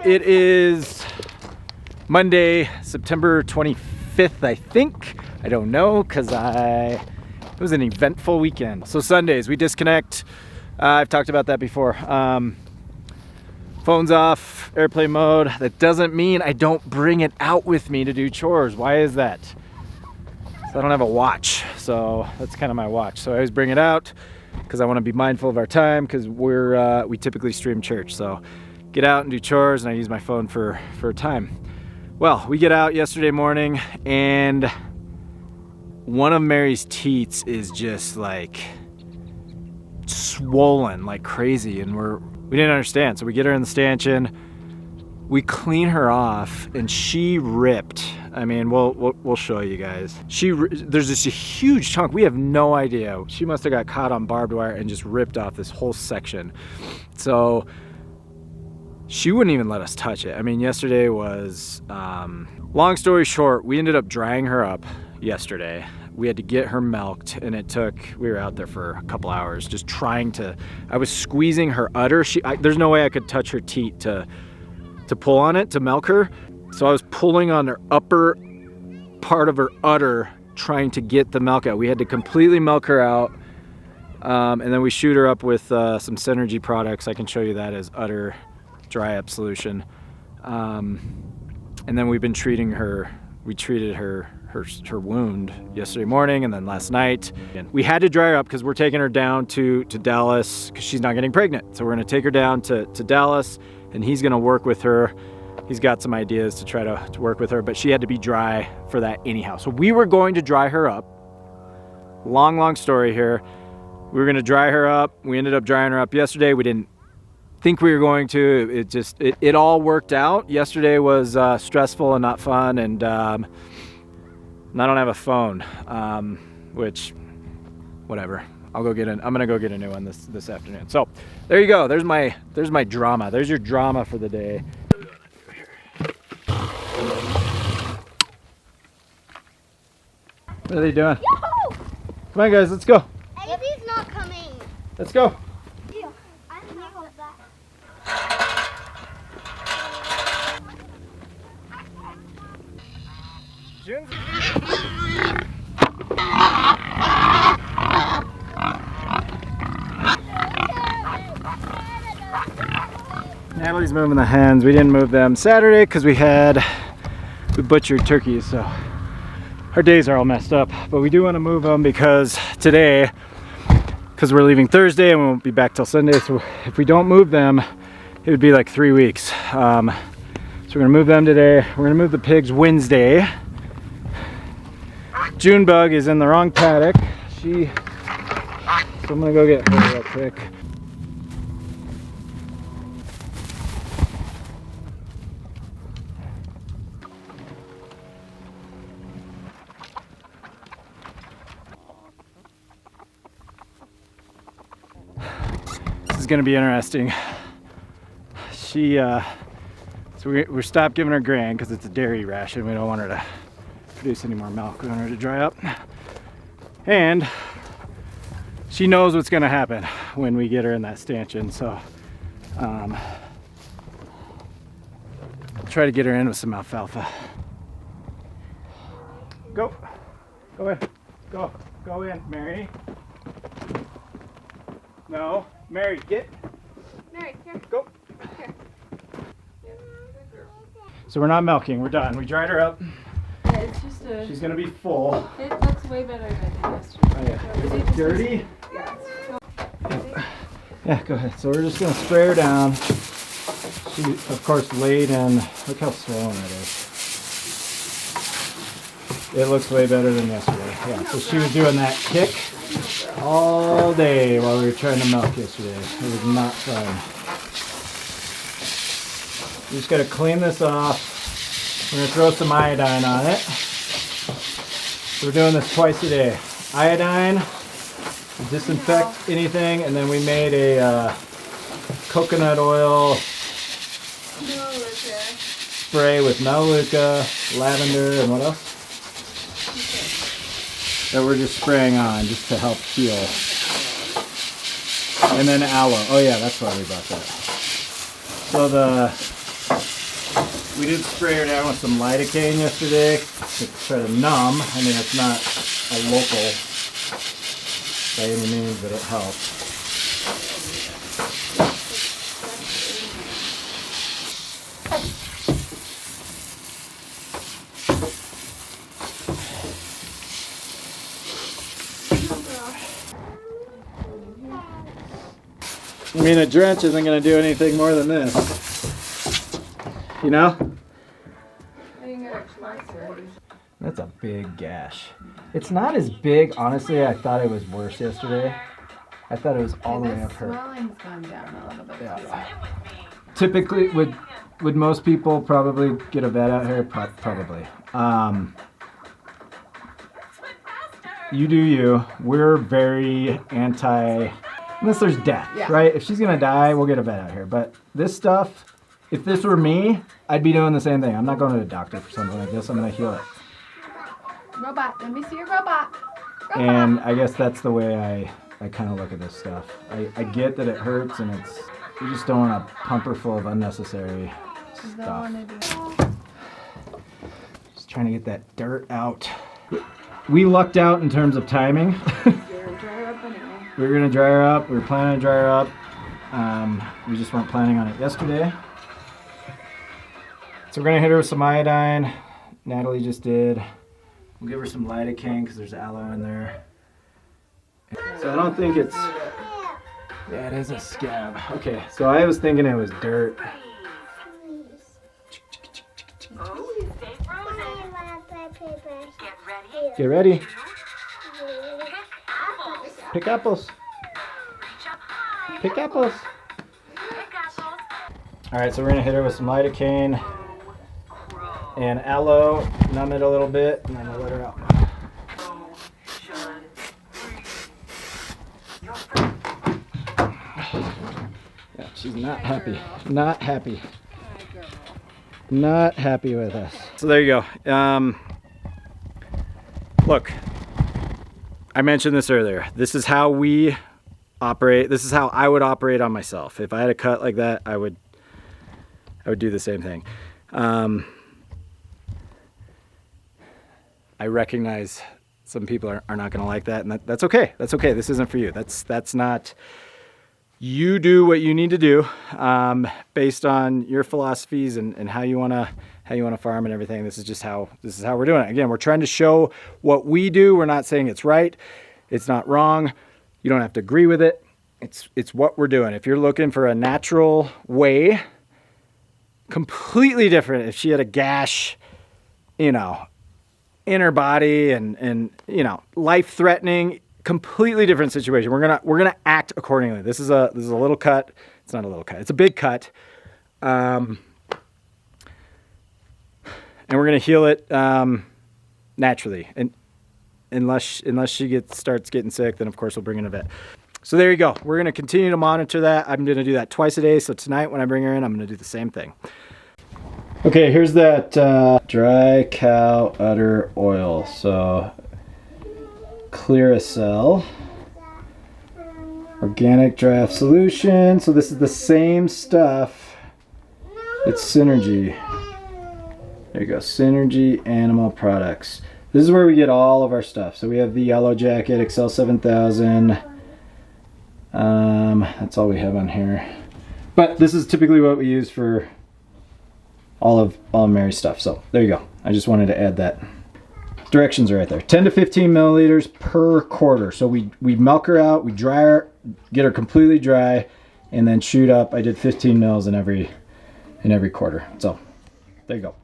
It is Monday, September 25th, I think. I don't know, because it was an eventful weekend. So Sundays, we disconnect. I've talked about that before. Phone's off, airplane mode. That doesn't mean I don't bring it out with me to do chores. Why is that? So I don't have a watch, so that's kind of my watch. So I always bring it out because I want to be mindful of our time, because we typically stream church. So get out and do chores, and I use my phone for time. Well, we get out yesterday morning, and one of Mary's teats is just like swollen like crazy, and we didn't understand. So we get her in the stanchion, we clean her off, and she ripped. I mean, we'll show you guys. There's this huge chunk. We have no idea. She must have got caught on barbed wire and just ripped off this whole section. So she wouldn't even let us touch it. I mean, yesterday was, long story short, we ended up drying her up yesterday. We had to get her milked, and we were out there for a couple hours just I was squeezing her udder. There's no way I could touch her teat to pull on it, to milk her. So I was pulling on her upper part of her udder, trying to get the milk out. We had to completely milk her out. And then we shoot her up with some Synergy products. I can show you that as udder dry up solution. And then we've been treating her. We treated her wound yesterday morning, and then last night. And we had to dry her up because we're taking her down to Dallas because she's not getting pregnant. So we're going to take her down to Dallas, and he's going to work with her. He's got some ideas to try to work with her, but she had to be dry for that anyhow. So we were going to dry her up. Long story here. We were going to dry her up. We ended up drying her up yesterday. We didn't think we were going to. It all worked out. Yesterday was stressful and not fun, and I don't have a phone, which, whatever. I'm gonna go get a new one this afternoon. So there you go. There's my drama. There's your drama for the day. What are they doing? Yo! Come on, guys, let's go. Abby's not coming. Let's go. Yeah, I'm not going back. June's Natalie's moving the hens. We didn't move them Saturday because we butchered turkeys, so our days are all messed up. But we do want to move them because we're leaving Thursday and we won't be back till Sunday. So if we don't move them, it would be like 3 weeks. So we're gonna move them today. We're gonna move the pigs Junebug is in the wrong paddock. So I'm gonna go get her real quick. This is gonna be interesting. So we're stopped giving her grain because it's a dairy ration. We don't want her to produce any more milk. We want her to dry up. And she knows what's gonna happen when we get her in that stanchion. So try to get her in with some alfalfa. Go in. Go in, Mary. No, Mary, get. Mary, here. Go. Here. So we're not milking, we're done. We dried her up. Yeah, it's just She's gonna be full. It looks way better than yesterday. Oh yeah. Is it dirty? Yeah. Yeah, go ahead. So we're just gonna spray her down. She, of course, laid in. Look how swollen it is. It looks way better than yesterday. Yeah, so she was doing that kick all day while we were trying to milk yesterday. It was not fun. You just gotta clean this off. We're gonna throw some iodine on it. So we're doing this twice a day. Iodine, disinfect anything, and then we made a coconut oil spray with Melaleuca, lavender, and what else? That we're just spraying on just to help heal. And then aloe. Oh yeah, that's why we bought that. So We did spray her down with some lidocaine yesterday to try to numb. I mean, it's not a local by any means, but it helps. I mean, a drench isn't going to do anything more than this. You know? That's a big gash. It's not as big, honestly. I thought it was worse yesterday. I thought it was all the way up her. Swelling's gone down a little bit. Yeah. Typically, would most people probably get a vet out here? Probably. You do you. We're very anti, unless there's death, right? If she's gonna die, we'll get a vet out here. But this stuff, if this were me, I'd be doing the same thing. I'm not going to the doctor for something like this. I'm gonna heal it. Robot, let me see your robot. And I guess that's the way I kind of look at this stuff. I get that it hurts, and it's, you just don't want to pump her full of unnecessary stuff. Just trying to get that dirt out. We lucked out in terms of timing. We were gonna dry her up. We were planning to dry her up. We just weren't planning on it yesterday. So we're gonna hit her with some iodine. Natalie just did. We'll give her some lidocaine because there's aloe in there. So I don't think it's, yeah, it is a scab. Okay, so I was thinking it was dirt. Get ready. Pick apples. Pick apples. All right, so we're gonna hit her with some lidocaine and aloe, numb it a little bit, and then we'll let her out. Yeah, she's not happy. Not happy. Not happy with us. So there you go. Look, I mentioned this earlier. This is how we operate. This is how I would operate on myself. If I had a cut like that, I would do the same thing. I recognize some people are not going to like that, and that's okay. That's okay. This isn't for you. That's not. You do what you need to do based on your philosophies and how you want to farm and everything. This is how we're doing it. Again, we're trying to show what we do. We're not saying it's right. It's not wrong. You don't have to agree with it. It's what we're doing. If you're looking for a natural way, completely different. If she had a gash, in her body and life-threatening, completely different situation. We're gonna act accordingly. This is a little cut. It's not a little cut. It's a big cut, and we're gonna heal it naturally. And unless she starts getting sick, then of course we'll bring in a vet. So there you go. We're gonna continue to monitor that. I'm gonna do that twice a day. So tonight when I bring her in, I'm gonna do the same thing. Okay, here's that dry cow udder oil. So Clearasil organic draft solution. So this is the same stuff. It's Synergy. There you go, Synergy Animal Products. This is where we get all of our stuff. So we have the Yellow Jacket Excel 7000. That's all we have on here. But this is typically what we use for all of Mary's stuff. So there you go. I just wanted to add that. Directions are right there. 10 to 15 milliliters per quarter. So we milk her out, we dry her, get her completely dry, and then shoot up. I did 15 mils in every quarter. So there you go.